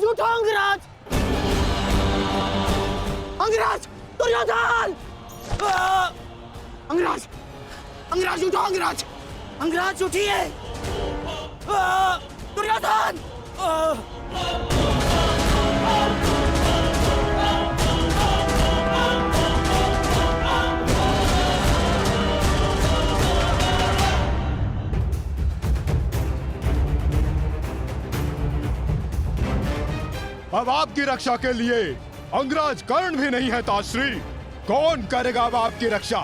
अंगराज उठो अंगराज! अंगराज! दुर्योधन! अंगराज! अंगराज उठो अंगराज! अंगराज उठिए! दुर्योधन! अब आपकी रक्षा के लिए अंगराज कर्ण भी नहीं है ताश्री। कौन करेगा अब आपकी रक्षा?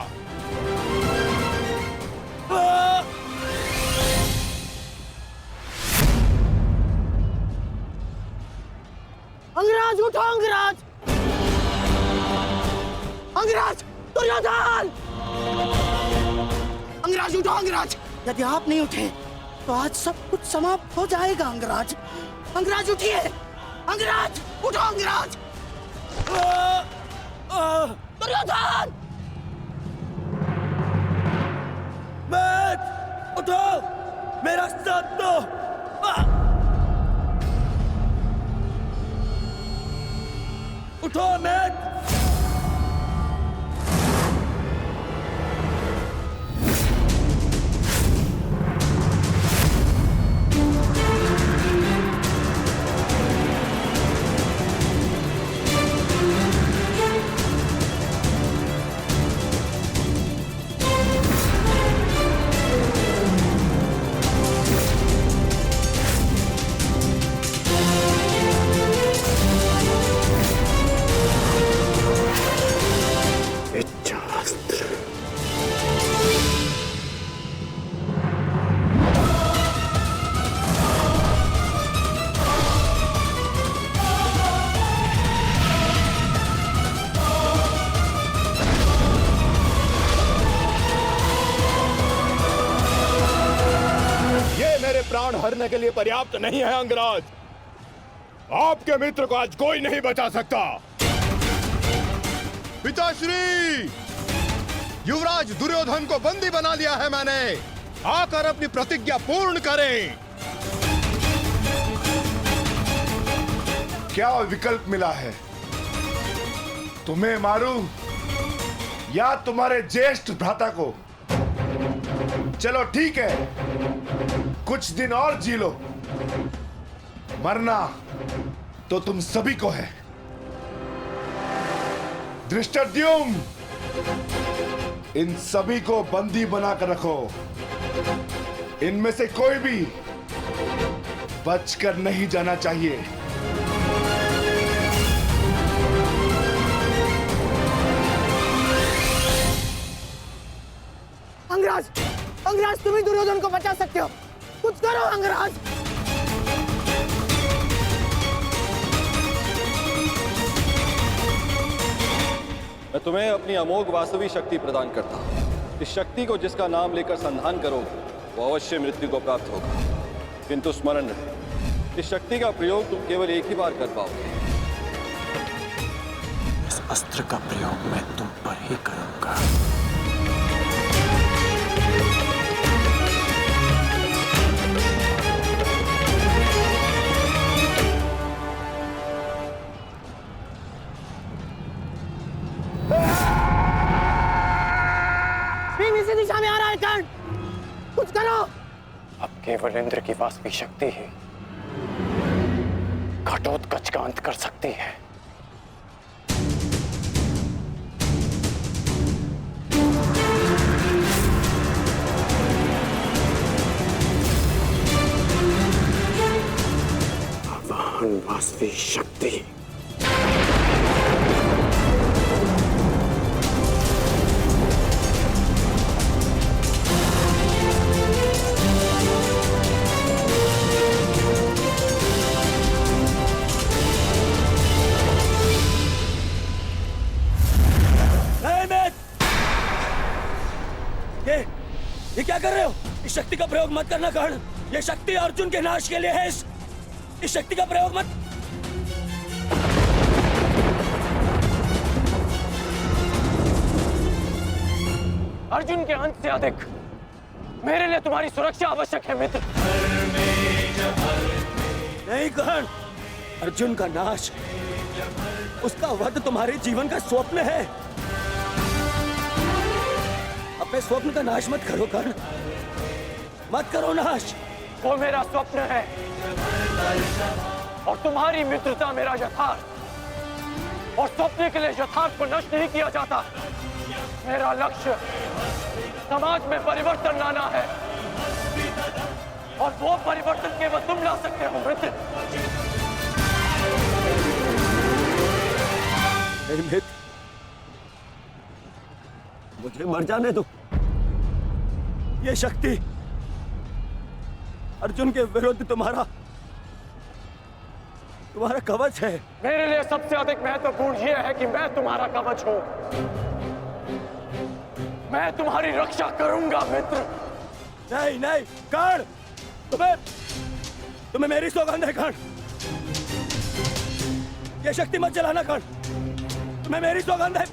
अंगराज उठो अंगराज! अंगराज! दुर्योधन! अंगराज उठो अंगराज! यदि आप नहीं उठे तो आज सब कुछ समाप्त हो जाएगा अंगराज। अंगराज उठिए! अंगराज! उठो अंगराज! दुर्योधन! मैच! उठो! मेरा साथ दो! उठो मैच! प्राण हरने के लिए पर्याप्त नहीं है अंगराज। आपके मित्र को आज कोई नहीं बचा सकता। पिताश्री, युवराज दुर्योधन को बंदी बना लिया है मैंने। आकर अपनी प्रतिज्ञा पूर्ण करें। क्या विकल्प मिला है? तुम्हें मारूं या तुम्हारे ज्येष्ठ भ्राता को? चलो ठीक है, कुछ दिन और जी लो। मरना तो तुम सभी को है। धृष्टद्युम्न, इन सभी को बंदी बनाकर रखो। इनमें से कोई भी बचकर नहीं जाना चाहिए। अंगराज! अंगराज, तुम ही दुर्योधन को बचा सकते हो। कुछ करो अंगराज! मैं तुम्हें अपनी अमोघ वास्तविक शक्ति प्रदान करता हूँ। इस शक्ति को जिसका नाम लेकर संधान करोगे वो अवश्य मृत्यु को प्राप्त होगा। किंतु स्मरण रहे, इस शक्ति का प्रयोग तुम केवल एक ही बार कर पाओगे। इस अस्त्र का प्रयोग मैं तुम पर ही करूंगा। इसी दिशा में आ रहा है कर्ण। कुछ करो। अब केवल इंद्र की वास्तविक शक्ति ही घटोत्कच का अंत कर सकती है। आवाहन वास्तविक शक्ति। ये क्या कर रहे हो? इस शक्ति का प्रयोग मत करना कर्ण। ये शक्ति अर्जुन के नाश के लिए है। इस शक्ति का प्रयोग मत। अर्जुन के अंत से अधिक मेरे लिए तुम्हारी सुरक्षा आवश्यक है मित्र। नहीं कर्ण, अर्जुन का नाश, उसका वध तुम्हारे जीवन का स्वप्न है। अपने स्वप्न का नाश मत करो कर्ण, मत करो नाश। वो मेरा स्वप्न है और तुम्हारी मित्रता मेरा यथार्थ, और स्वप्न के लिए यथार्थ को नष्ट नहीं किया जाता। मेरा लक्ष्य समाज में परिवर्तन लाना है, और वो परिवर्तन केवल तुम ला सकते हो मित्र। मित्र, मुझे मर जाने दो। ये शक्ति अर्जुन के विरुद्ध तुम्हारा कवच है। मेरे लिए सबसे अधिक महत्वपूर्ण यह है कि मैं तुम्हारा कवच हूं। मैं तुम्हारी रक्षा करूंगा मित्र। नहीं नहीं कर्ण, तुम्हें मेरी सौगंध है कर्ण। ये शक्ति मत चलाना कर्ण, तुम्हें मेरी सौगंध है।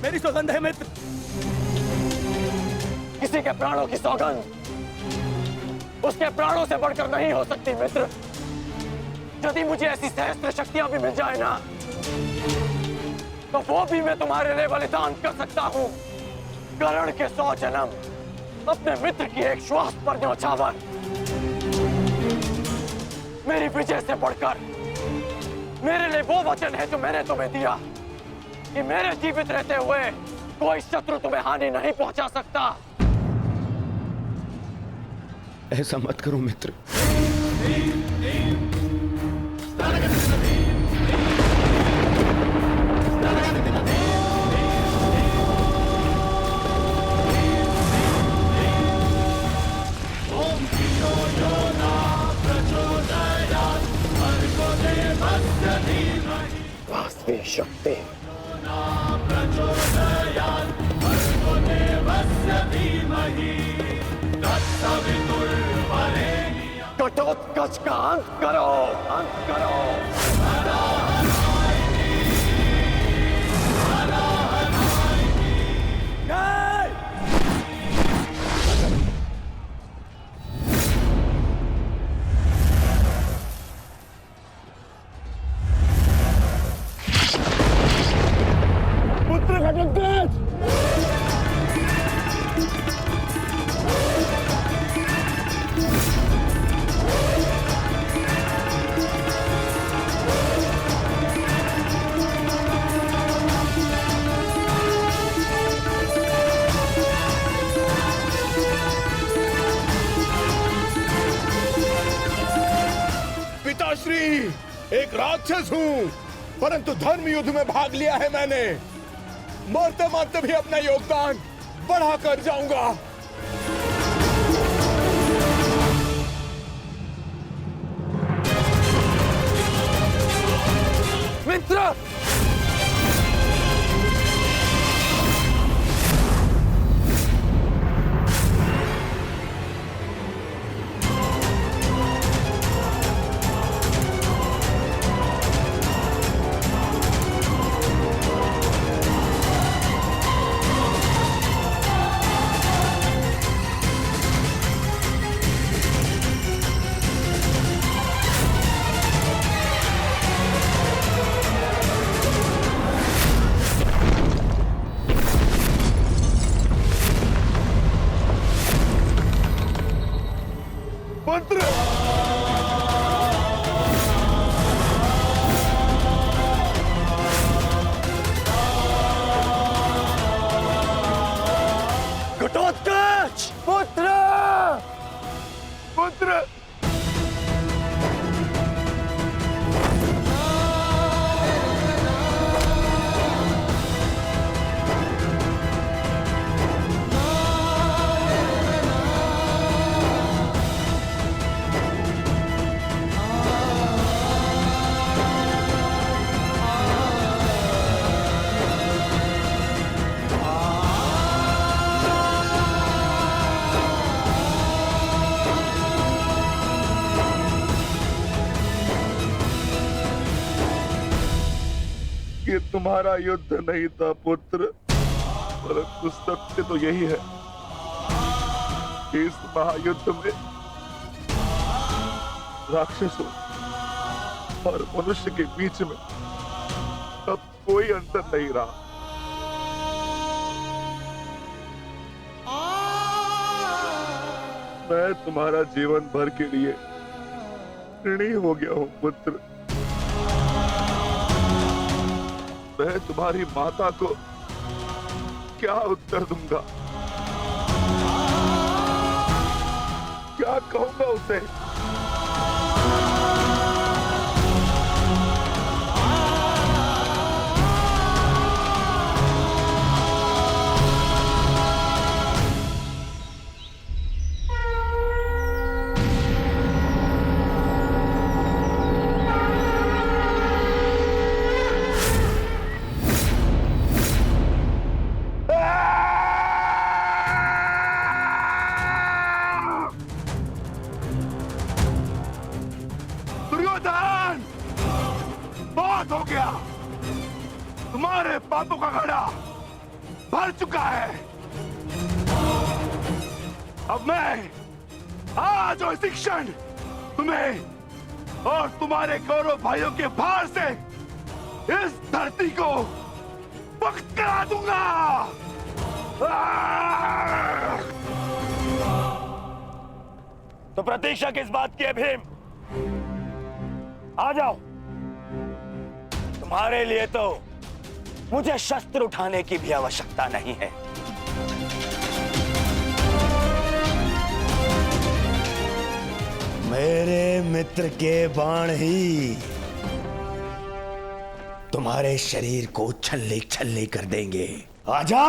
मेरी सौगंध है मित्र। किसी के प्राणों की सौगंध उसके प्राणों से बढ़कर नहीं हो सकती मित्र। यदि मुझे ऐसी सहस्त्र शक्तियां भी मिल जाए ना, तो वो भी मैं तुम्हारे लिए बलिदान कर सकता हूं। कर्ण के 100 जन्म, अपने मित्र की एक श्वास पर न्यौछावर। मेरी विजय से बढ़कर मेरे लिए वो वचन है जो मैंने तुम्हें दिया कि मेरे जीवित रहते हुए कोई शत्रु तुम्हें हानि नहीं पहुंचा सकता। ऐसा मत करो मित्र। वास्तविक शक्ति घटोत्कच का अंत करो, अंत करो। पुत्र घटोत्कच, पिताश्री, एक राक्षस हूँ, परंतु धर्म युद्ध में भाग लिया है मैंने। मरते मरते भी अपना योगदान बढ़ा कर जाऊंगा। मित्र, पुत्र, घटोत्कच, पुत्र, पुत्र, ये तुम्हारा युद्ध नहीं था पुत्र, परंतु सत्य तो यही है कि इस महायुद्ध में राक्षसों और मनुष्य के बीच में अब कोई अंतर नहीं रहा। मैं तुम्हारा जीवन भर के लिए ऋणी हो गया हूं पुत्र। मैं तुम्हारी माता को क्या उत्तर दूंगा, क्या कहूंगा उसे? दुर्योधन, बहुत हो गया। तुम्हारे पापों का घड़ा भर चुका है। अब मैं आज और इसी क्षण तुम्हें और तुम्हारे कौरव भाइयों के भार से इस धरती को मुक्त करा दूंगा। तो प्रतीक्षा किस बात की है भीम? आ जाओ। तुम्हारे लिए तो मुझे शस्त्र उठाने की भी आवश्यकता नहीं है। मेरे मित्र के बाण ही तुम्हारे शरीर को छल्ले छल्ले कर देंगे। आजा।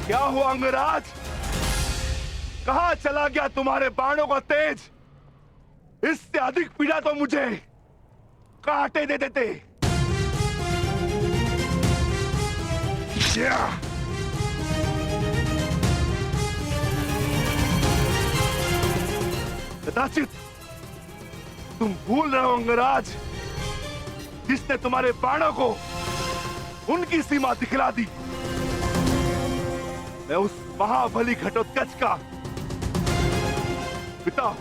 क्या हुआ अंगराज? कहां चला गया तुम्हारे बाणों का तेज? इससे अधिक पीड़ा तो मुझे कांटे दे देते। कदाचित तुम भूल रहे हो अंगराज, जिसने तुम्हारे बाणों को उनकी सीमा दिखला दी। मैं उस महाबली घटोत्कच का पिता।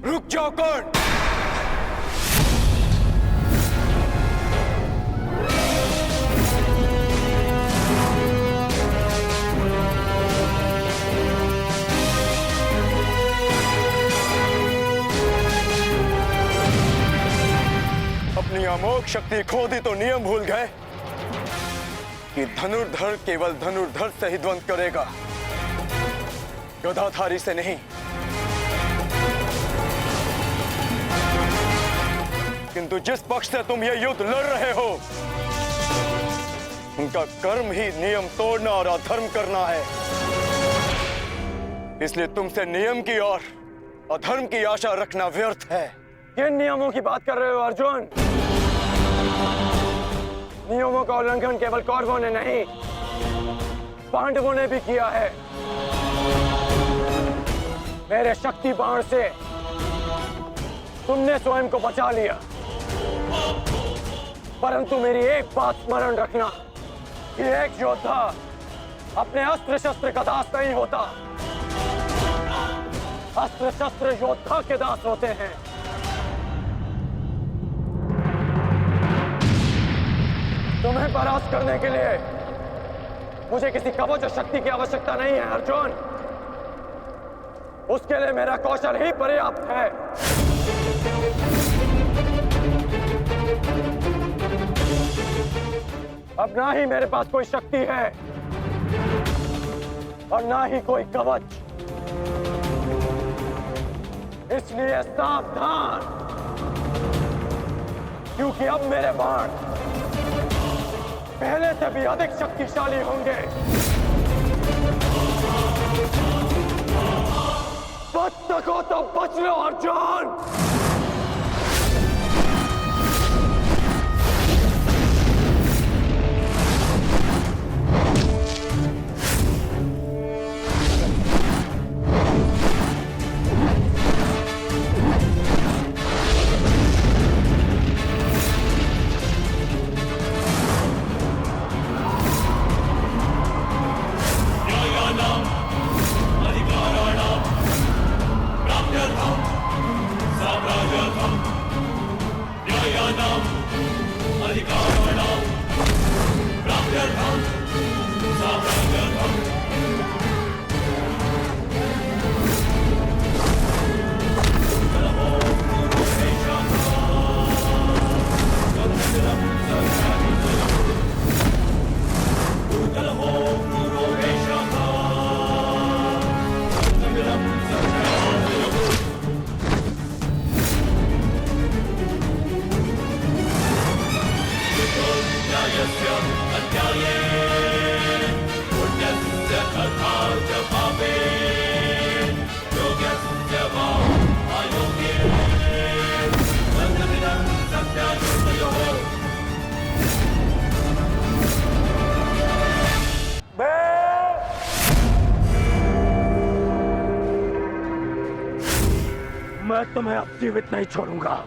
रुक जाओ कौन? अपनी अमोघ शक्ति खो दी तो नियम भूल गए कि धनुर्धर केवल धनुर्धर से ही द्वंद करेगा, गदाधारी से नहीं। किंतु जिस पक्ष से तुम ये युद्ध लड़ रहे हो, उनका कर्म ही नियम तोड़ना और अधर्म करना है। इसलिए तुमसे नियम की और अधर्म की आशा रखना व्यर्थ है। किन नियमों की बात कर रहे हो अर्जुन? नियमों का उल्लंघन केवल कौरवों ने नहीं, पांडवों ने भी किया है। मेरे शक्ति बाण से तुमने स्वयं को बचा लिया, परंतु मेरी एक बात स्मरण रखना कि एक योद्धा अपने अस्त्र शस्त्र का दास नहीं होता, अस्त्र शस्त्र योद्धा के दास होते हैं। तुम्हें परास्त करने के लिए मुझे किसी कवच और शक्ति की आवश्यकता नहीं है अर्जुन, उसके लिए मेरा कौशल ही पर्याप्त है। अब ना ही मेरे पास कोई शक्ति है और ना ही कोई कवच, इसलिए सावधान, क्योंकि अब मेरे बाण पहले से भी अधिक शक्तिशाली होंगे। बच सको तो बच लो अर्जुन। मैं तुम्हें अब जीवित नहीं छोड़ूंगा।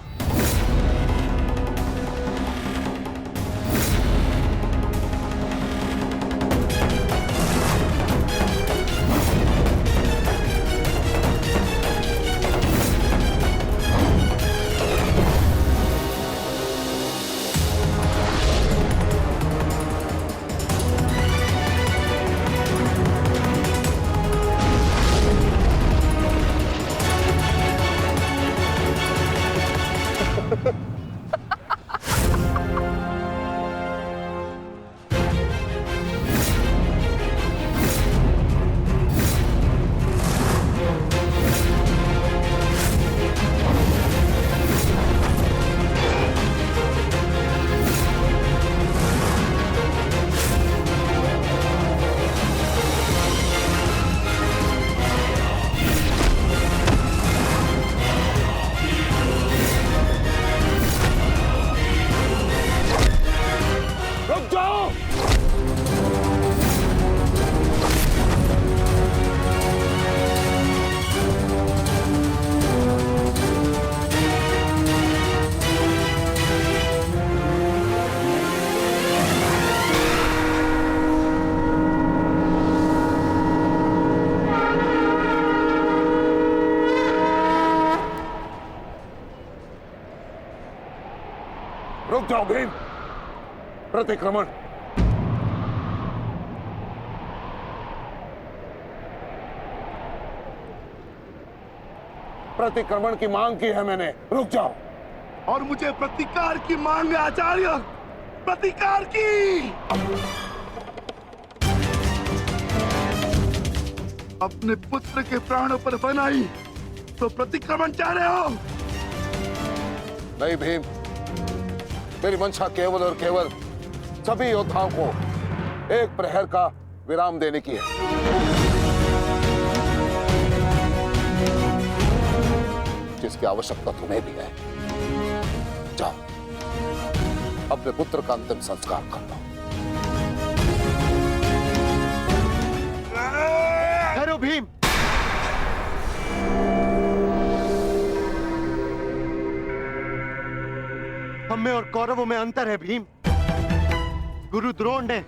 रुक जाओ भीम, प्रतिक्रमण। प्रतिक्रमण की मांग की है मैंने, रुक जाओ। और मुझे प्रतिकार की मांग है आचार्य, प्रतिकार की। अपने पुत्र के प्राणों पर बनाई तो प्रतिक्रमण चाह रहे हो? नहीं भीम, मेरी मंशा केवल और केवल सभी योद्धाओं को एक प्रहर का विराम देने की है। जिसकी आवश्यकता तुम्हें भी है। जाओ, अपने पुत्र का अंतिम संस्कार कर लो। ठहरो भीम। हम में और कौरवों में अंतर है भीम। गुरु द्रोण ने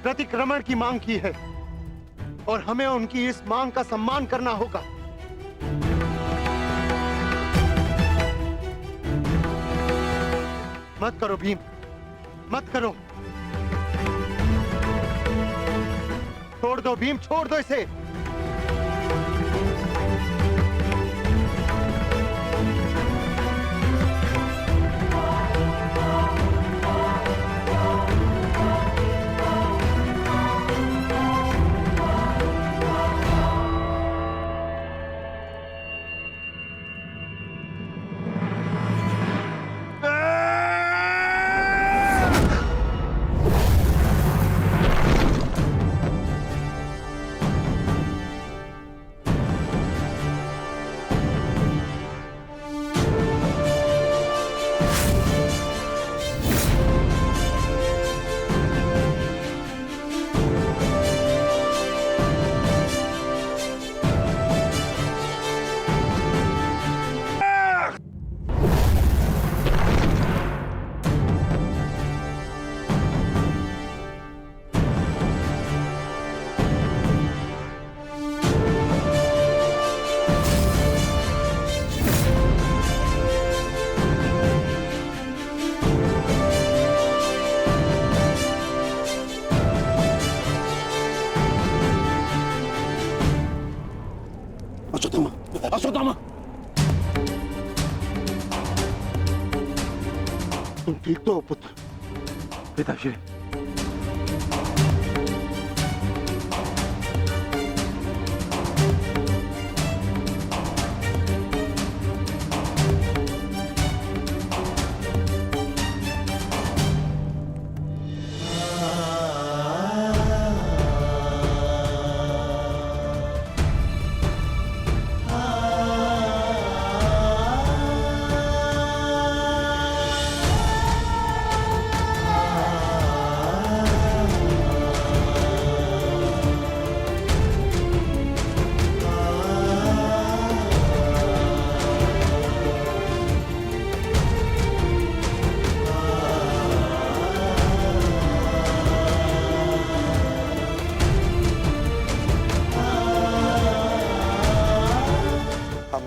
प्रतिक्रमण की मांग की है और हमें उनकी इस मांग का सम्मान करना होगा। मत करो भीम, मत करो। छोड़ दो भीम, छोड़ दो इसे। अश्वत्थामा, तुम ठीक तो हो पुत्र? पिताश्री,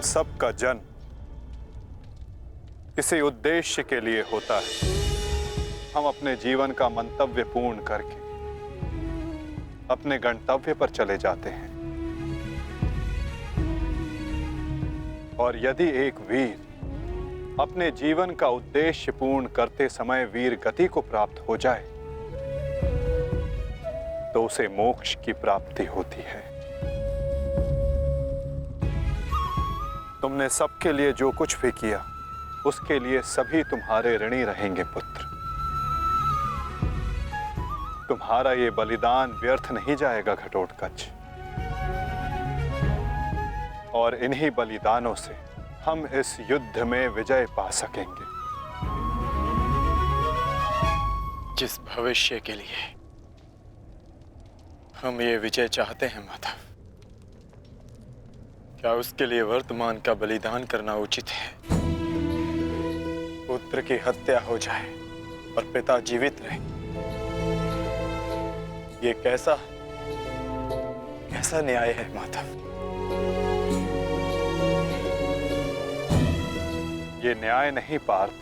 सबका जन्म किसी उद्देश्य के लिए होता है। हम अपने जीवन का मंतव्य पूर्ण करके अपने गंतव्य पर चले जाते हैं। और यदि एक वीर अपने जीवन का उद्देश्य पूर्ण करते समय वीर गति को प्राप्त हो जाए तो उसे मोक्ष की प्राप्ति होती है। तुमने सबके लिए जो कुछ भी किया उसके लिए सभी तुम्हारे ऋणी रहेंगे पुत्र। तुम्हारा ये बलिदान व्यर्थ नहीं जाएगा घटोत्कच। और इन्हीं बलिदानों से हम इस युद्ध में विजय पा सकेंगे। जिस भविष्य के लिए हम ये विजय चाहते हैं माधव, क्या उसके लिए वर्तमान का बलिदान करना उचित है? पुत्र की हत्या हो जाए और पिता जीवित रहे, ये कैसा न्याय है माधव? ये न्याय नहीं पार्थ,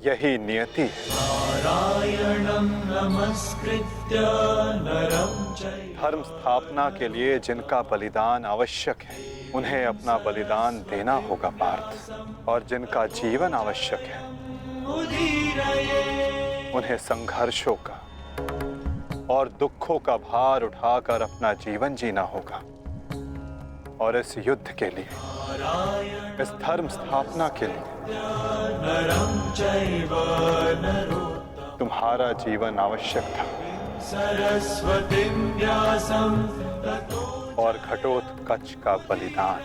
यही नियति है। धर्म स्थापना के लिए जिनका बलिदान आवश्यक है उन्हें अपना बलिदान देना होगा पार्थ। और जिनका जीवन आवश्यक है उन्हें संघर्षों का और दुखों का भार उठाकर अपना जीवन जीना होगा। और इस युद्ध के लिए, इस धर्म स्थापना के लिए तुम्हारा जीवन आवश्यक था। और घटोत्कच का बलिदान।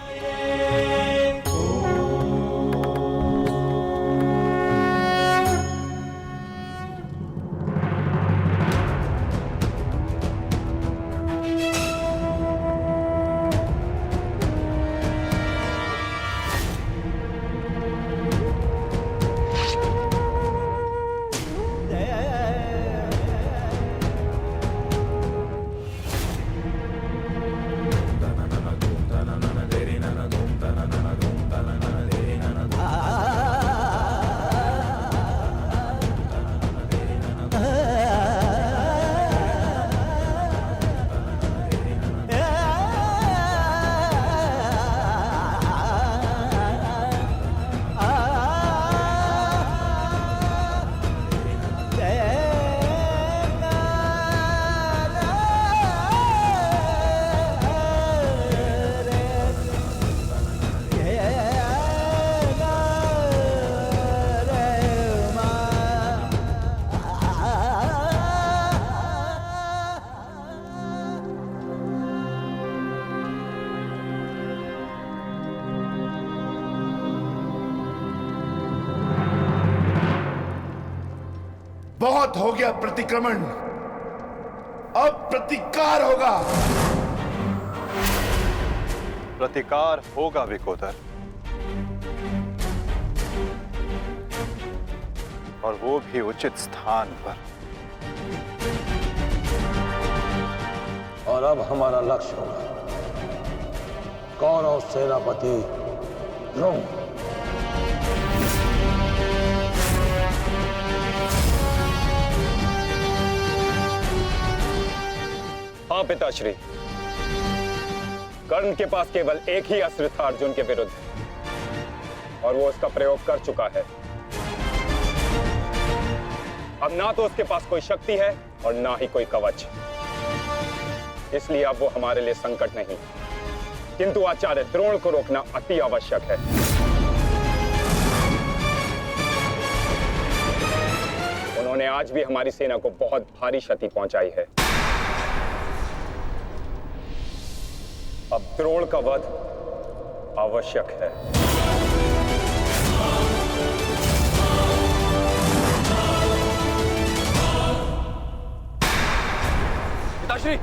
बहुत हो गया प्रतिक्रमण, अब प्रतिकार होगा। प्रतिकार होगा विकोदर, और वो भी उचित स्थान पर। और अब हमारा लक्ष्य होगा कौरव सेनापति द्रोण। हाँ पिताश्री, कर्ण के पास केवल एक ही अस्त्र था अर्जुन के विरुद्ध, और वो उसका प्रयोग कर चुका है। अब ना तो उसके पास कोई शक्ति है और ना ही कोई कवच, इसलिए अब वो हमारे लिए संकट नहीं, किंतु आचार्य द्रोण को रोकना अति आवश्यक है। उन्होंने आज भी हमारी सेना को बहुत भारी क्षति पहुंचाई है। अब द्रोण का वध आवश्यक है। पिताश्री,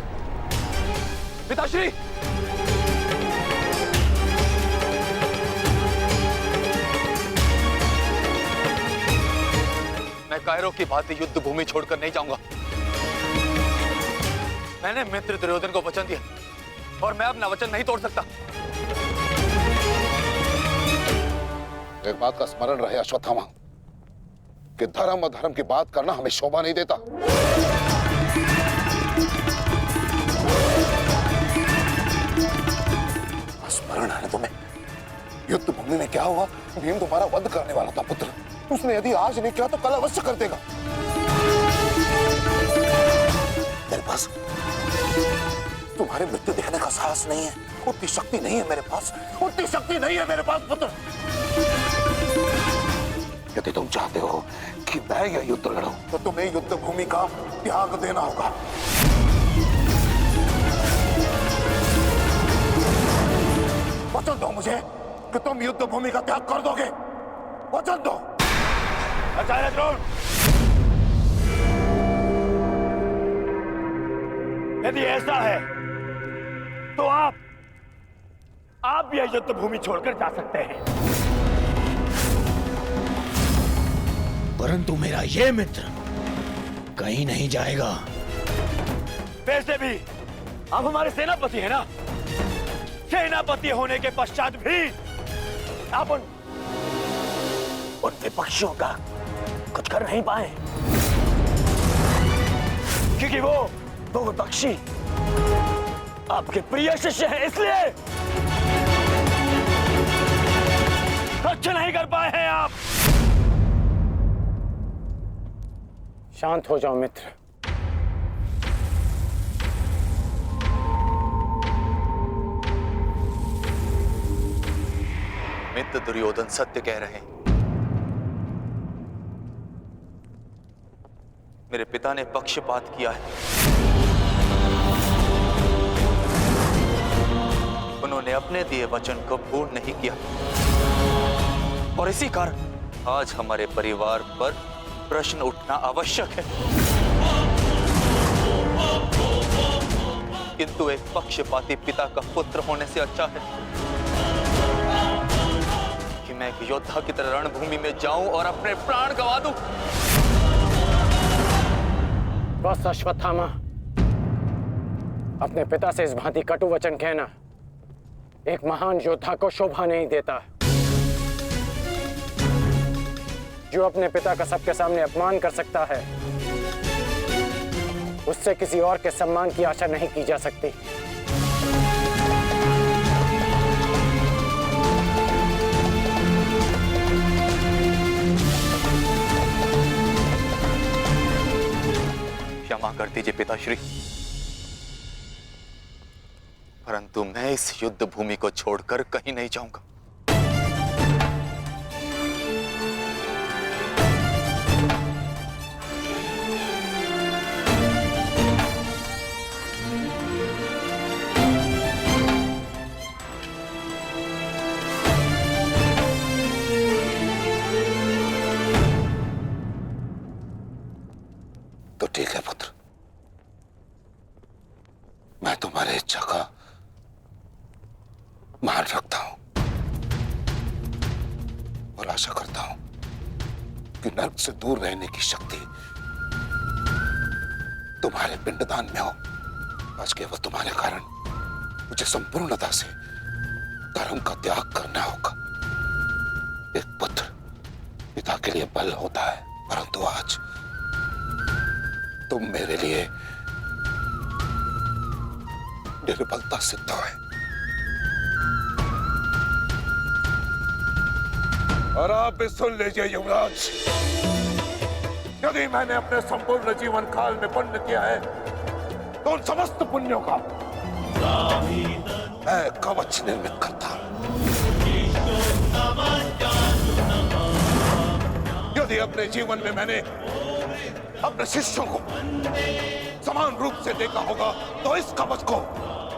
पिताश्री, मैं कायरों की भांति युद्ध भूमि छोड़कर नहीं जाऊंगा। मैंने मित्र दुर्योधन को वचन दिया और मैं अपना वचन नहीं तोड़ सकता। एक बात का स्मरण रहे अश्वत्थामा, कि धर्म और धर्म की बात करना हमें शोभा नहीं देता। स्मरण है तुम्हें युद्ध भूमि में क्या हुआ? भीम तुम्हारा वध करने वाला था पुत्र, उसने यदि आज नहीं किया तो कल अवश्य कर देगा। मेरे पास तुम्हारे मृत्यु देखने का साहस नहीं है, उतनी शक्ति नहीं है मेरे पास, उतनी शक्ति नहीं है मेरे पास पुत्र। यदि तुम चाहते हो कि मैं यह युद्ध लड़ूं, तो तुम्हें युद्ध भूमि का त्याग देना होगा। वचन दो मुझे कि तुम युद्ध भूमि का त्याग कर दोगे, वचन दो। आचार्य द्रोण, यदि ऐसा है तो आप यह युद्ध भूमि छोड़कर जा सकते हैं, परंतु मेरा ये मित्र कहीं नहीं जाएगा। वैसे भी आप हमारे सेनापति हैं ना, सेनापति होने के पश्चात भी आप उन विपक्षियों का कुछ कर नहीं पाए, क्योंकि वो विपक्षी आपके प्रिय शिष्य हैं, इसलिए कुछ नहीं कर पाए हैं आप। शांत हो जाओ मित्र। मित्र दुर्योधन सत्य कह रहे हैं। मेरे पिता ने पक्षपात किया है। उन्होंने अपने दिए वचन को पूर्ण नहीं किया, और इसी कारण आज हमारे परिवार पर प्रश्न उठना आवश्यक है। किंतु एक पक्षपाती पिता का पुत्र होने से अच्छा है कि मैं एक योद्धा की तरह रणभूमि में जाऊं और अपने प्राण गंवा दूं। बस अश्वत्थामा, अपने पिता से इस भांति कटु वचन कहना एक महान योद्धा को शोभा नहीं देता। जो अपने पिता का सबके सामने अपमान कर सकता है, उससे किसी और के सम्मान की आशा नहीं की जा सकती। क्षमा कर दीजिए पिताश्री, परंतु मैं इस युद्ध भूमि को छोड़कर कहीं नहीं जाऊंगा। तो ठीक है पुत्र, मैं तुम्हारे इच्छा का मान रखता हूं और आशा करता हूं कि नर्क से दूर रहने की शक्ति तुम्हारे पिंडदान में हो। आज केवल तुम्हारे कारण मुझे संपूर्णता से धर्म का त्याग करना होगा। एक पुत्र पिता के लिए बल होता है, परंतु आज तुम मेरे लिए निर्बलता सिद्ध हुए। और आप भी सुन लीजिए युवराज, यदि मैंने अपने संपूर्ण जीवन काल में पुण्य किया है तो उन समस्त पुण्यों का मैं कवच निर्मित करता हूं। यदि अपने जीवन में मैंने अपने शिष्यों को समान रूप से देखा होगा तो इस कवच को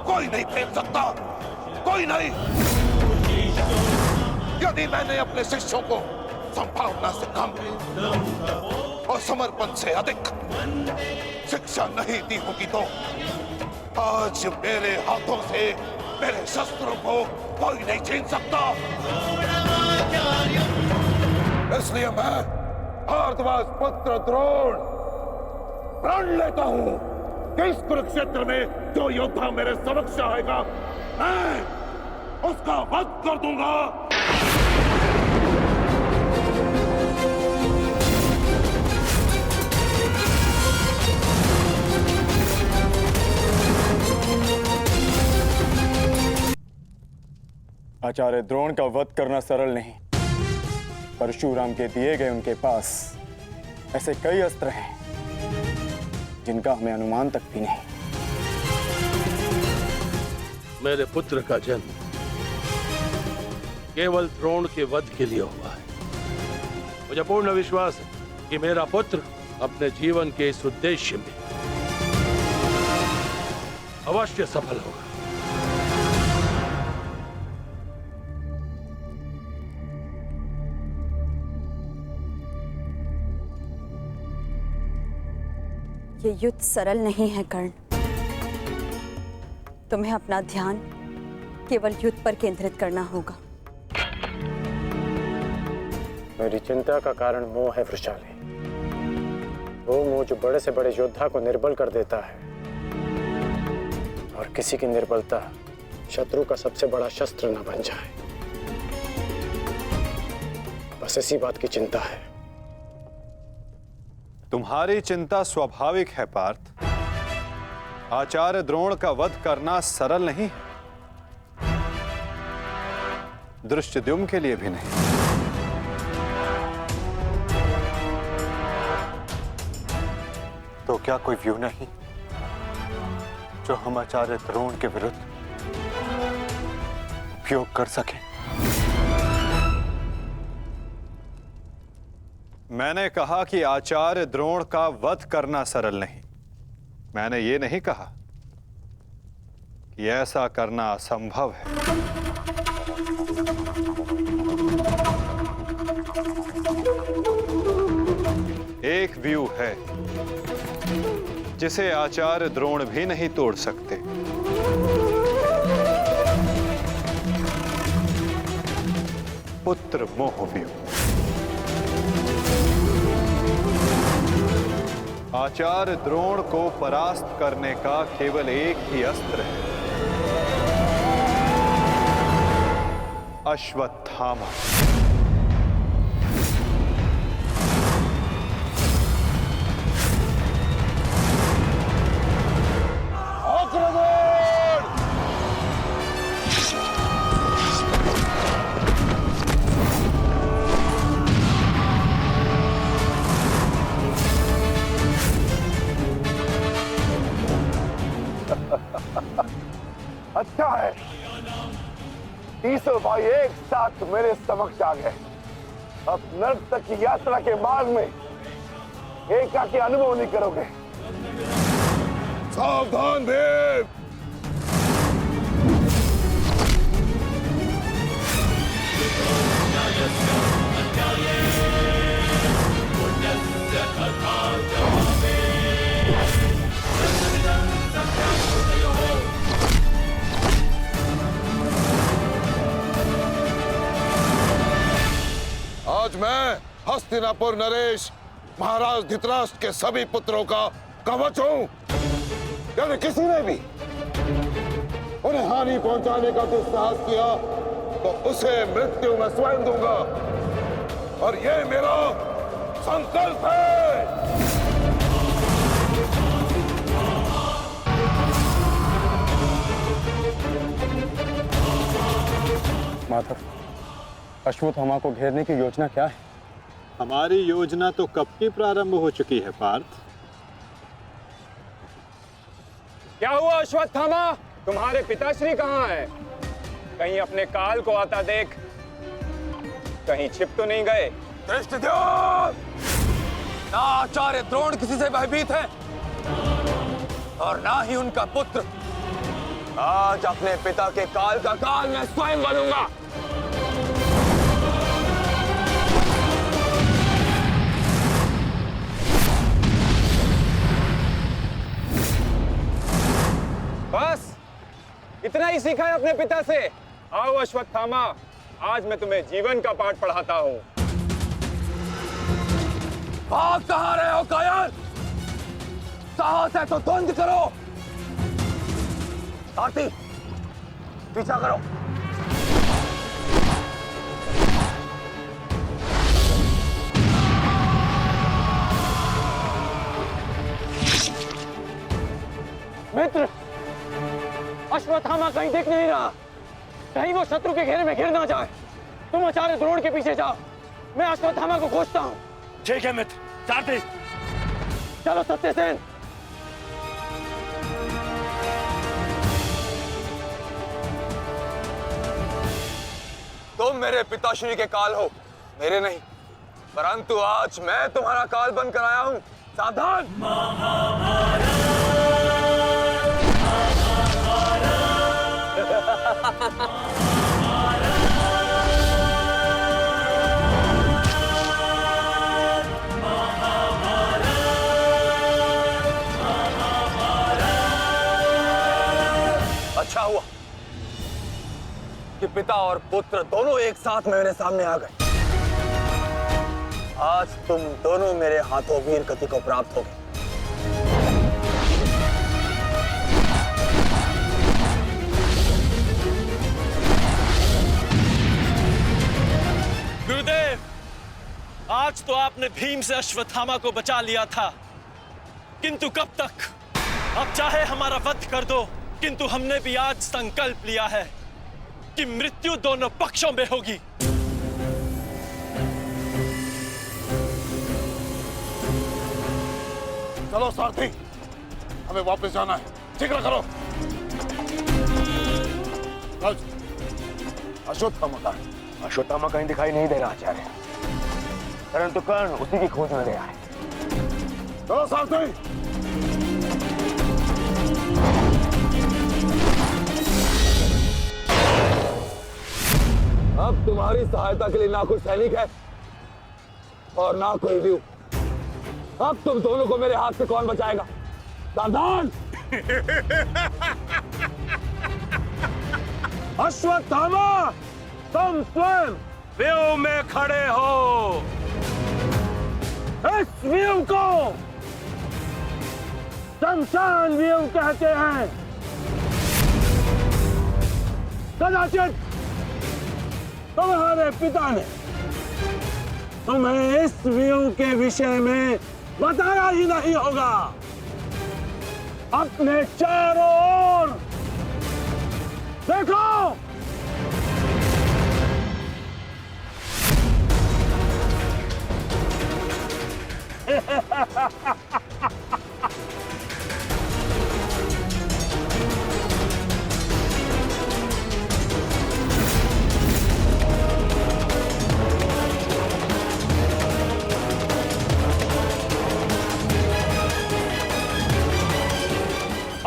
कोई नहीं फेंक सकता, कोई नहीं। यदि मैंने अपने शिष्यों को संभावना से कम और समर्पण से अधिक शिक्षा नहीं दी होगी तो आज मेरे हाथों से मेरे शस्त्रों को कोई नहीं छीन सकता। इसलिए मैं भारद्वाज पुत्र द्रोण प्रण लेता हूं कि इस कुरुक्षेत्र में जो योद्धा मेरे समक्ष आएगा मैं उसका वध कर दूंगा। आचार्य द्रोण का वध करना सरल नहीं। परशुराम के दिए गए उनके पास ऐसे कई अस्त्र हैं जिनका हमें अनुमान तक भी नहीं। मेरे पुत्र का जन्म केवल द्रोण के वध के लिए हुआ है। मुझे पूर्ण विश्वास है कि मेरा पुत्र अपने जीवन के इस उद्देश्य में अवश्य सफल होगा। ये युद्ध सरल नहीं है कर्ण। तुम्हें अपना ध्यान केवल युद्ध पर केंद्रित करना होगा। मेरी चिंता का कारण मोह है वृषाली। वो मोह जो बड़े से बड़े योद्धा को निर्बल कर देता है, और किसी की निर्बलता शत्रु का सबसे बड़ा शस्त्र न बन जाए। बस इसी बात की चिंता है। तुम्हारी चिंता स्वाभाविक है पार्थ। आचार्य द्रोण का वध करना सरल नहीं है, दृष्टद्युम्न के लिए भी नहीं। तो क्या कोई व्यू नहीं जो हम आचार्य द्रोण के विरुद्ध उपयोग कर सकें? मैंने कहा कि आचार्य द्रोण का वध करना सरल नहीं। मैंने ये नहीं कहा कि ऐसा करना असंभव है। एक व्यू है जिसे आचार्य द्रोण भी नहीं तोड़ सकते। पुत्र मोह व्यू। आचार्य द्रोण को परास्त करने का केवल एक ही अस्त्र है, अश्वत्थामा। अच्छा है, तीसों भाई एक साथ मेरे समक्ष आ गए। अब नर्क तक की यात्रा के मार्ग में एकाकी अनुभव नहीं करोगे। सावधान भीम। पुण्यस्य कथा हस्तिनापुर नरेश महाराज धृतराष्ट्र के सभी पुत्रों का कवच हूं। यदि किसी ने भी उन्हें हानि पहुंचाने का दुस्साहस किया तो उसे मृत्यु में स्वयं दूंगा, और ये मेरा संकल्प है। माधव, अश्वत्थामा को घेरने की योजना क्या है? हमारी योजना तो कब की प्रारंभ हो चुकी है पार्थ। क्या हुआ अश्वत्थामा? तुम्हारे पिताश्री कहाँ हैं? कहीं अपने काल को आता देख, कहीं छिप तो नहीं गए? धृष्टद्युम्न! ना आचार्य द्रोण किसी से भयभीत है और ना ही उनका पुत्र। आज अपने पिता के काल का काल मैं स्वयं बनूंगा। बस इतना ही सीखा है अपने पिता से? आओ अश्वत्थामा, आज मैं तुम्हें जीवन का पाठ पढ़ाता हूँ। भाग कहाँ रहे हो कायर? साहस है तो द्वंद्व करो। सारथी, पीछा करो। मित्र, अश्वत्थामा कहीं दिख नहीं रहा। कहीं वो शत्रु के घेरे में गिर ना जाए। तुम आचार्य द्रोण के पीछे जाओ, मैं अश्वत्थामा को खोजता हूँ। ठीक है मित्र। सारथी, चलो सत्यसेन। तुम मेरे पिताश्री के काल हो, मेरे नहीं। परंतु आज मैं तुम्हारा काल बनकर आया हूं। सावधान! अच्छा हुआ कि पिता और पुत्र दोनों एक साथ मेरे सामने आ गए। आज तुम दोनों मेरे हाथों वीर गति को प्राप्त होगे। गुरुदेव, आज तो आपने भीम से अश्वत्थामा को बचा लिया था, किंतु कब तक? अब चाहे हमारा वध कर दो, किंतु हमने भी आज संकल्प लिया है कि मृत्यु दोनों पक्षों में होगी। चलो सारथी, हमें वापस जाना है। जिक्र करो। अश्वत्थामा का अश्वत्थामा कहीं दिखाई नहीं दे रहा आचार्य, परंतु कर्ण उसी की खोज में गया है। चलो सारथी। अब तुम्हारी सहायता के लिए ना कोई सैनिक है और ना कोई व्यू। अब तुम दोनों को मेरे हाथ से कौन बचाएगा? सावधान! अश्वत्थामा, तुम स्वयं व्यू में खड़े हो। इस व्यू को शमशान व्यू कहते हैं। कदाचित तुम्हारे पिता ने तुम्हें इस व्यू के विषय में बताया ही नहीं होगा। अपने चारों ओर देखो।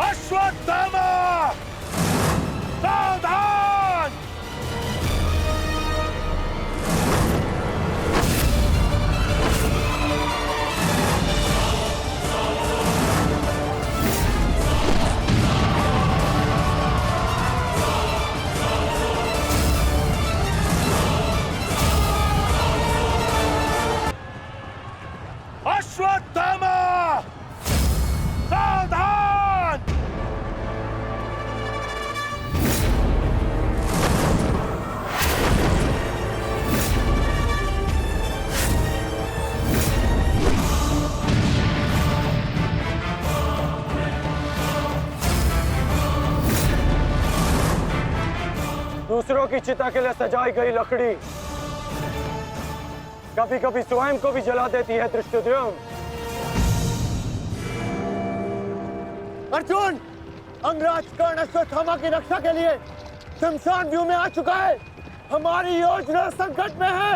अश्वत्थामा, सावधान! दूसरों की चिता के लिए सजाई गई लकड़ी कभी कभी स्वयं को भी जला देती है धृष्टद्युम्न। अर्जुन, अंगराज कर्ण अश्वत्थामा की रक्षा के लिए शमशान व्यू में आ चुका है। हमारी योजना संकट में है।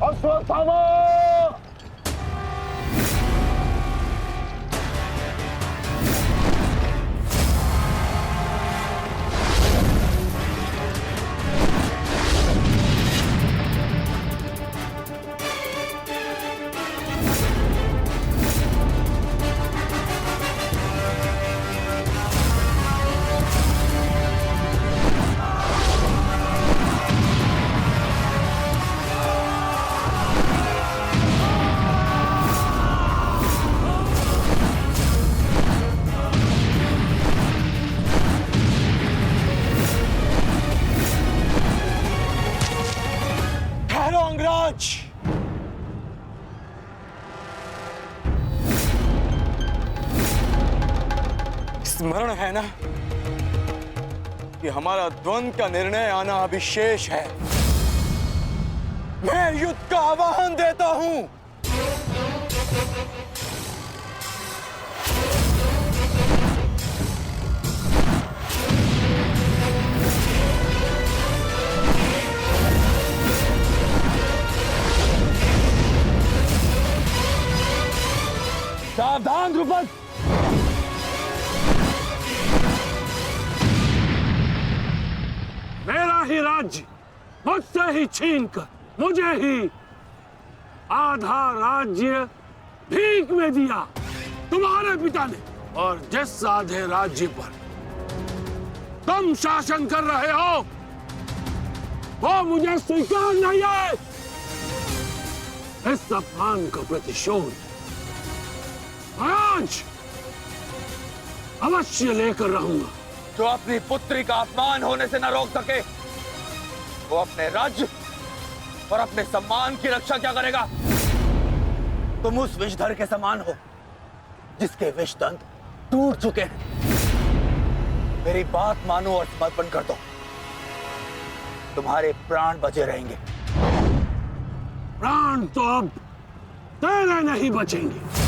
अश्वत्थामा! स्मरण है ना कि हमारा द्वंद्व का निर्णय आना अभी शेष है। मैं युद्ध का आह्वान देता हूं। सावधान द्रुपद! मेरा ही राज्य मुझसे ही छीनकर मुझे ही आधा राज्य भीख में दिया तुम्हारे पिता ने, और जिस आधे राज्य पर तुम शासन कर रहे हो वो मुझे स्वीकार नहीं है। इस अपमान का प्रतिशोध आज अवश्य लेकर रहूंगा। जो अपनी पुत्री का अपमान होने से न रोक सके वो अपने राज्य और अपने सम्मान की रक्षा क्या करेगा? तुम उस विषधर के समान हो जिसके विषदंत टूट चुके हैं। मेरी बात मानो और समर्पण कर दो, तुम्हारे प्राण बचे रहेंगे। प्राण तो अब तेरे नहीं बचेंगे।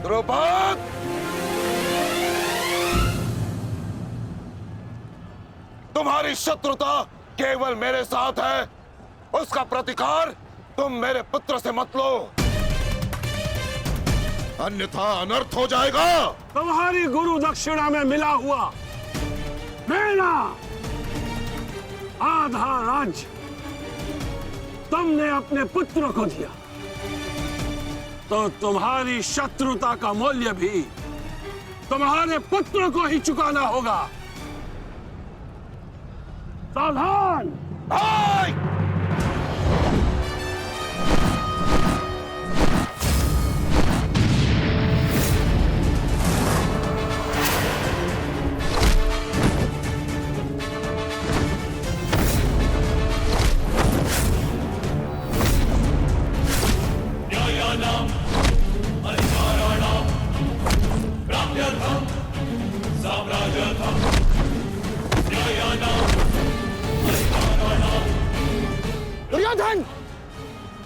द्रुपद, तुम्हारी शत्रुता केवल मेरे साथ है, उसका प्रतिकार तुम मेरे पुत्र से मत लो, अन्यथा अनर्थ हो जाएगा। तुम्हारी गुरु दक्षिणा में मिला हुआ मेरा आधा राज्य तुमने अपने पुत्र को दिया, तो तुम्हारी शत्रुता का मूल्य भी तुम्हारे पुत्र को ही चुकाना होगा। सावधान!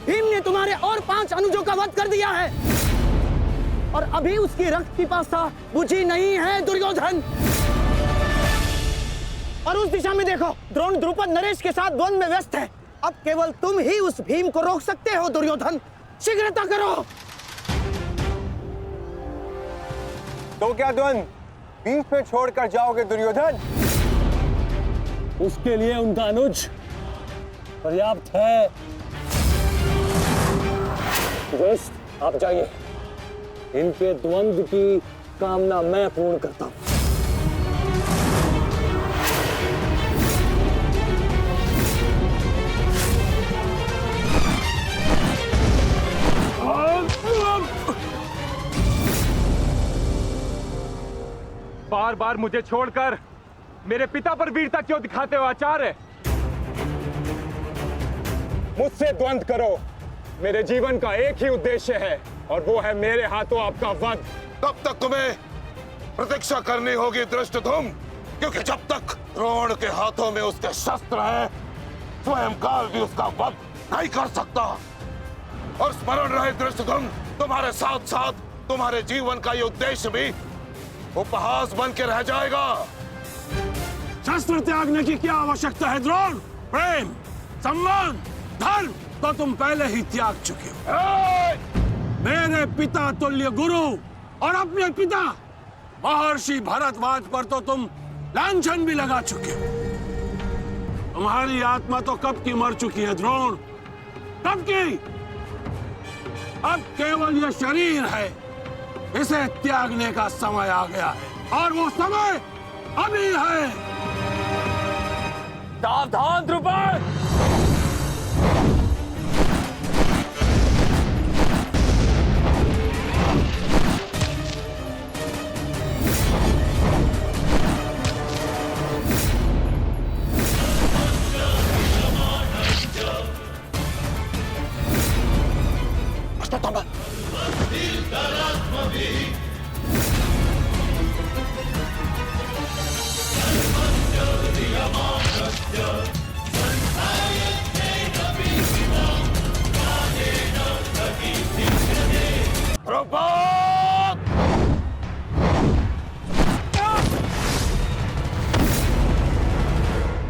भीम ने तुम्हारे और 5 अनुजों का वध कर दिया है और अभी उसकी रक्त पिपासा बुझी नहीं है दुर्योधन। और उस दिशा में देखो, द्रोण द्रुपद नरेश के साथ द्वंद्व में व्यस्त है। अब केवल तुम ही उस भीम को रोक सकते हो दुर्योधन, शीघ्रता करो। तो क्या द्वंद्व बीच में छोड़कर जाओगे दुर्योधन? उसके लिए उनका अनुज पर्याप्त है। बेस्ट, आप जाइए, इनके द्वंद्व की कामना मैं पूर्ण करता हूं। बार बार मुझे छोड़कर मेरे पिता पर वीरता क्यों दिखाते हो आचार्य? मुझसे द्वंद्व करो, मेरे जीवन का एक ही उद्देश्य है और वो है मेरे हाथों आपका वध। तब तक तुम्हें प्रतीक्षा करनी होगी धृष्टद्युम्न, क्योंकि जब तक द्रोण के हाथों में उसके शस्त्र हैं, स्वयं काल भी उसका वध नहीं कर सकता। और स्मरण रहे धृष्टद्युम्न, तुम्हारे साथ साथ तुम्हारे जीवन का ये उद्देश्य भी उपहास बन के रह जाएगा। शस्त्र त्यागने की क्या आवश्यकता है द्रोण? प्रेम, सम्मान, धर्म तो तुम पहले ही त्याग चुके हो। मेरे पिता तुल्य गुरु और अपने पिता महर्षि भरद्वाज पर तो तुम लांछन भी लगा चुके हो। तुम्हारी आत्मा तो कब की मर चुकी है द्रोण, कब की। अब केवल ये शरीर है, इसे त्यागने का समय आ गया है और वो समय अभी है। सावधान द्रुपद! अश्वत्थामा,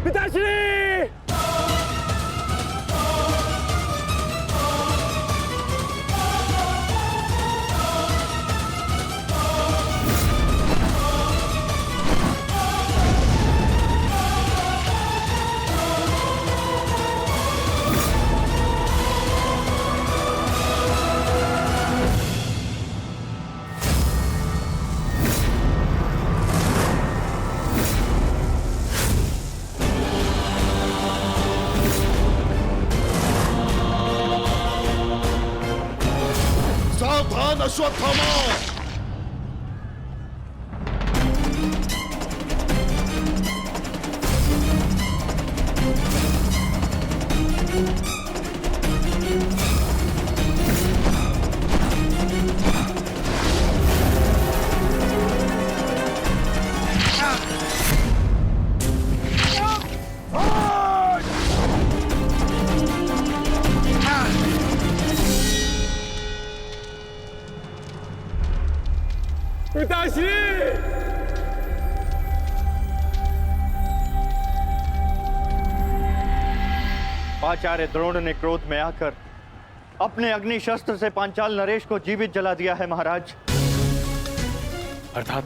पिताश्री! सावधान अश्वत्थामा! पिताश्री! आचार्य द्रोण ने क्रोध में आकर अपने अग्नि शस्त्र से पांचाल नरेश को जीवित जला दिया है महाराज। अर्थात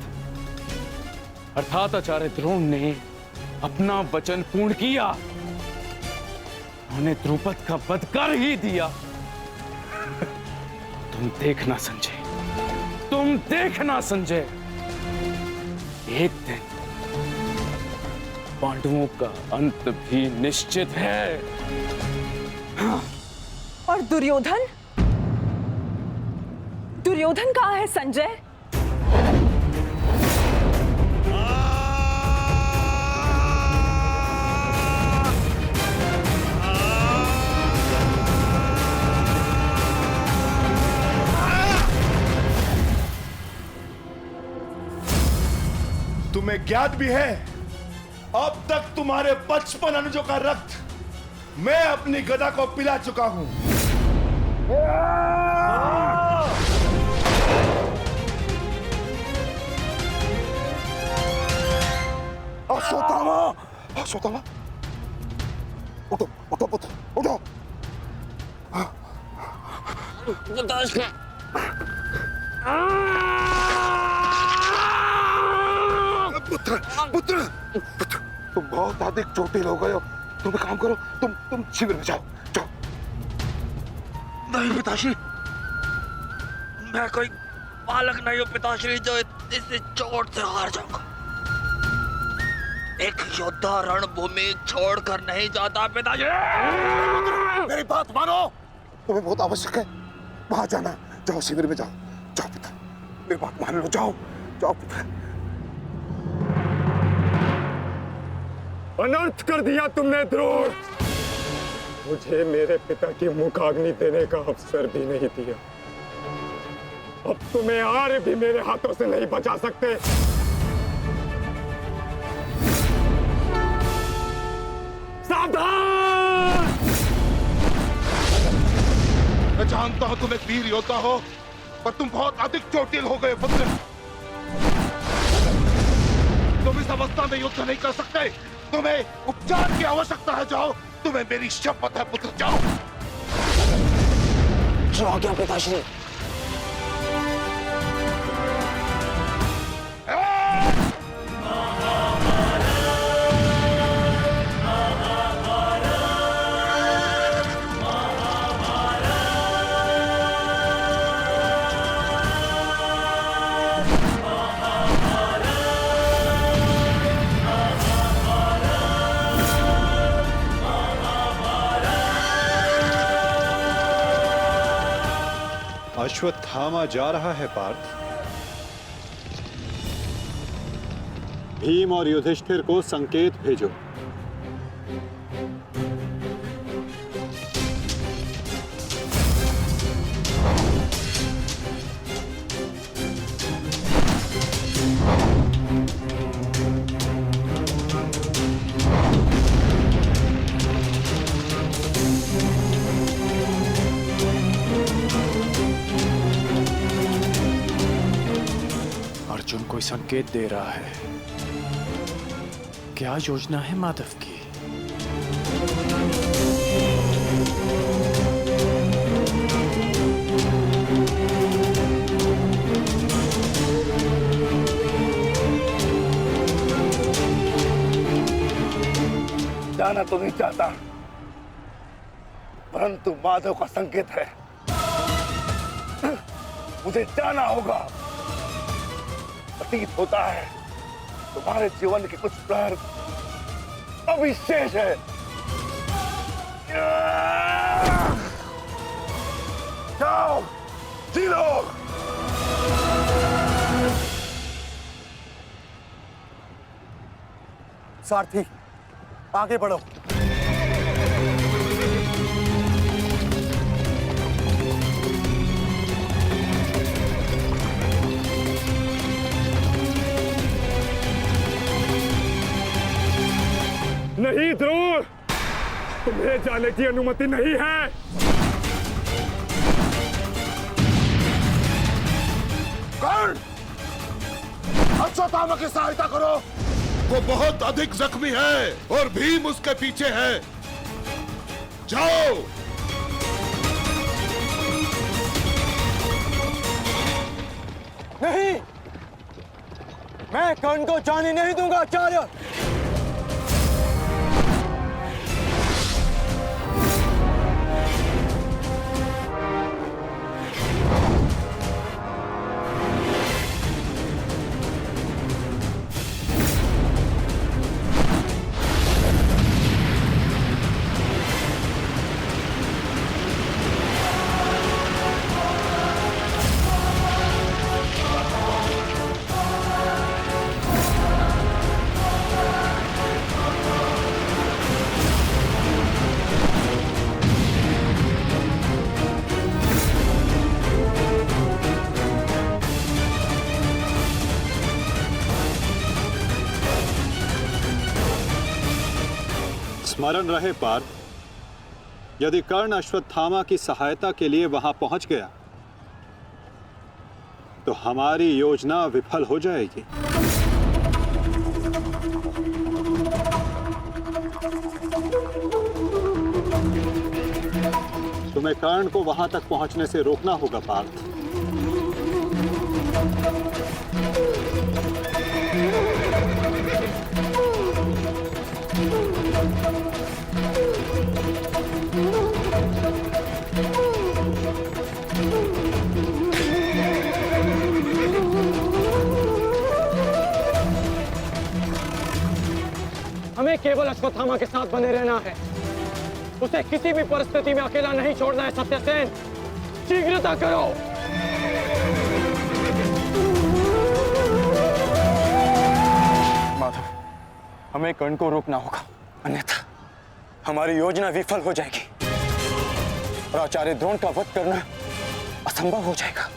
आचार्य द्रोण ने अपना वचन पूर्ण किया, उन्हें द्रुपद का वध कर ही दिया। तुम देखना संजय, तुम देखना संजय, एक दिन पांडवों का अंत भी निश्चित है। हाँ। और दुर्योधन? दुर्योधन कहाँ है संजय? तुम्हें ज्ञात भी है, अब तक तुम्हारे 55 अनुजों का रक्त मैं अपनी गदा को पिला चुका हूं। अश्वत्थामा, अश्वत्थामा, उठो उठो पुत्र उठो। पुत्र पुत्र पुत्र, तुम बहुत अधिक चोटिल हो गए हो। तुम एक काम करो, तुम शिविर में जाओ जाओ। नहीं पिताश्री, मैं कोई बालक नहीं हूँ पिताश्री जो इस चोट से हार जाऊंगा। एक योद्धा रणभूमि छोड़कर नहीं जाता पिताश्री। मेरी बात मानो, तुम्हें बहुत आवश्यक है वहां जाना। जाओ शिविर में जाओ जाओ पुत्र, मेरी बात मान लो, जाओ जाओ पुत्र। अनर्थ कर दिया तुमने द्रोण। मुझे मेरे पिता की मुखाग्नि देने का अवसर भी नहीं दिया। अब तुम्हें आर्य भी मेरे हाथों से नहीं बचा सकते। सावधान! मैं जानता हूं तुम एक वीर योद्धा हो, पर तुम बहुत अधिक चोटिल हो गए पुत्र। तुम इस अवस्था में युद्ध नहीं कर सकते। तुम्हें उपचार की आवश्यकता है। जाओ, तुम्हें मेरी शपथ है पुत्र, जाओ। जो आज्ञा पिताश्री। अश्वत्थामा जा रहा है पार्थ। भीम और युधिष्ठिर को संकेत भेजो। अर्जुन कोई संकेत दे रहा है। क्या योजना है माधव की? जाना तो नहीं चाहता, परंतु माधव का संकेत है। मुझे जाना होगा। प्रतीत होता है तुम्हारे जीवन के कुछ प्रहर अभी शेष है। जाओ, जी लो। सारथी, आगे बढ़ो। नहीं द्रोण, तुम्हें जाने की अनुमति नहीं है। कर्ण, अश्वत्थामा की सहायता करो। वो बहुत अधिक जख्मी है और भीम उसके पीछे है। जाओ। नहीं, मैं कर्ण को जाने नहीं दूंगा आचार्य। स्मरण रहे पार्थ, यदि कर्ण अश्वत्थामा की सहायता के लिए वहां पहुंच गया तो हमारी योजना विफल हो जाएगी। तुम्हें कर्ण को वहां तक पहुंचने से रोकना होगा पार्थ। हमें केवल अश्वत्थामा के साथ बने रहना है। उसे किसी भी परिस्थिति में अकेला नहीं छोड़ना है। सत्यसेन, शीघ्रता करो। माधव, हमें कर्ण को रोकना होगा, अन्यथा हमारी योजना विफल हो जाएगी और आचार्य द्रोण का वध करना असंभव हो जाएगा।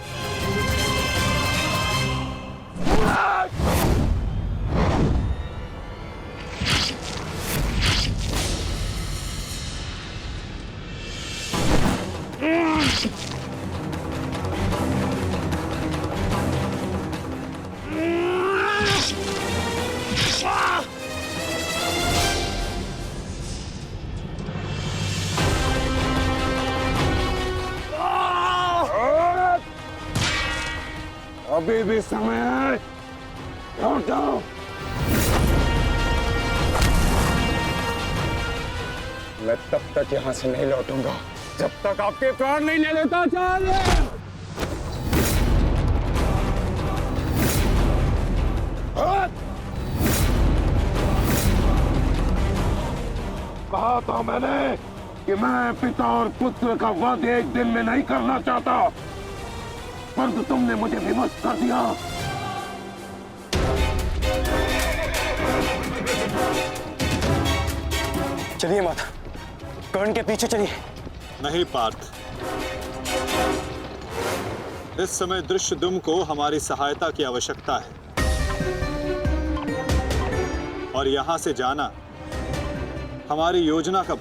अभी भी समय है, लौटो। मैं तब तक यहां से नहीं लौटूंगा जब तक आपके प्राण नहीं ले लेता आचार्य। कहा था मैंने कि मैं पिता और पुत्र का वध एक दिन में नहीं करना चाहता, परंतु तुमने मुझे विवश कर दिया। चलिए माता, कर्ण के पीछे चलिए। नहीं पार्थ, इस समय दृश्यद्युम्न को हमारी सहायता की आवश्यकता है और यहां से जाना हमारी योजना का